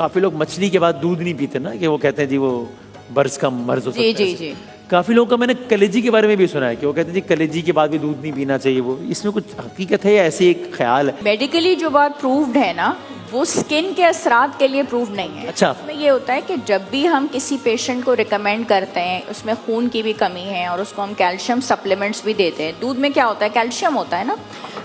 काफी लोग मछली के बाद दूध नहीं पीते ना, कि वो कहते हैं जी वो बर्ज का मर्ज हो सकता है। जी जी। काफी लोगों का मैंने कलेजी के बारे में भी सुना है कि वो कहते हैं जी कलेजी के बाद भी दूध नहीं पीना चाहिए। वो इसमें कुछ हकीकत है या ऐसे एक ख्याल है? मेडिकली जो बात प्रूव्ड है ना, वो स्किन के असरात के लिए प्रूव नहीं है। अच्छा। उसमें ये होता है कि जब भी हम किसी पेशेंट को रिकमेंड करते हैं, उसमें खून की भी कमी है और उसको हम कैल्शियम सप्लीमेंट्स भी देते हैं। दूध में क्या होता है, कैल्शियम होता है ना,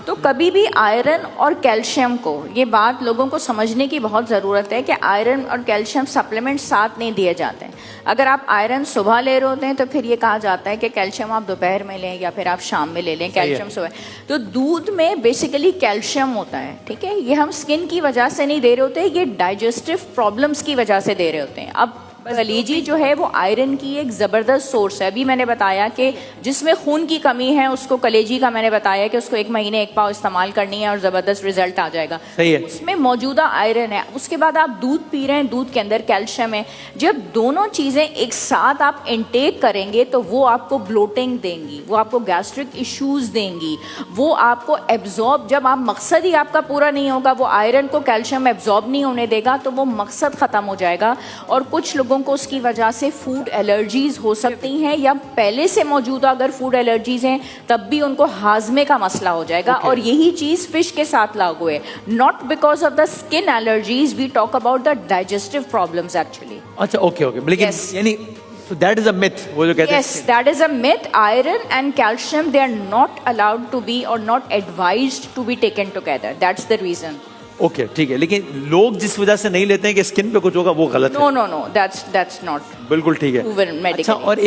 तो कभी भी आयरन और कैल्शियम को, ये बात लोगों को समझने की बहुत ज़रूरत है कि आयरन और कैल्शियम सप्लीमेंट साथ नहीं दिए जाते हैं। अगर आप आयरन सुबह ले रहे होते हैं तो फिर ये कहा जाता है कि कैल्शियम आप दोपहर में लें या फिर आप शाम में ले लें, कैल्शियम सुबह। तो दूध में बेसिकली कैल्शियम होता है, ठीक है। ये हम स्किन की वजह से नहीं दे रहे होते, ये डाइजेस्टिव प्रॉब्लम्स की वजह से दे रहे होते हैं। अब कलेजी जो है वो आयरन की एक ज़बरदस्त सोर्स है। अभी मैंने बताया कि जिसमें खून की कमी है उसको, कलेजी का मैंने बताया कि उसको 1 महीने 1 पाव इस्तेमाल करनी है और ज़बरदस्त रिजल्ट आ जाएगा। सही है। उसमें मौजूदा आयरन है। उसके बाद आप दूध पी रहे हैं, दूध के अंदर कैल्शियम है। जब दोनों चीज़ें एक साथ आप इंटेक करेंगे तो वो आपको ब्लोटिंग देंगी, वो आपको गैस्ट्रिक इश्यूज देंगी, वो आपको एब्जॉर्ब, जब आप मकसद ही आपका पूरा नहीं होगा, वो आयरन को कैल्शियम एब्जॉर्ब नहीं होने देगा, तो वो मकसद ख़त्म हो जाएगा। और कुछ लोगों को उसकी वजह से फूड एलर्जीज हो सकती हैं, या पहले से मौजूदा अगर फूड एलर्जीज हैं तब भी उनको हाजमे का मसला हो जाएगा। और यही चीज़ फिश के साथ लागू है। Not because of the skin allergies, we talk about the digestive problems actually. अच्छा, ओके ओके, लेकिन यानी so that is a myth, वो जो कहते हैं। Yes, that is a myth. Iron and calcium, they are not allowed to be or not advised to be taken together. That's the reason. Okay, ठीक है, लेकिन लोग जिस वजह से नहीं लेते हैं कि स्किन पे कुछ होगा, वो गलत है। No, that's not बिल्कुल ठीक है। proven medically. अच्छा, और एक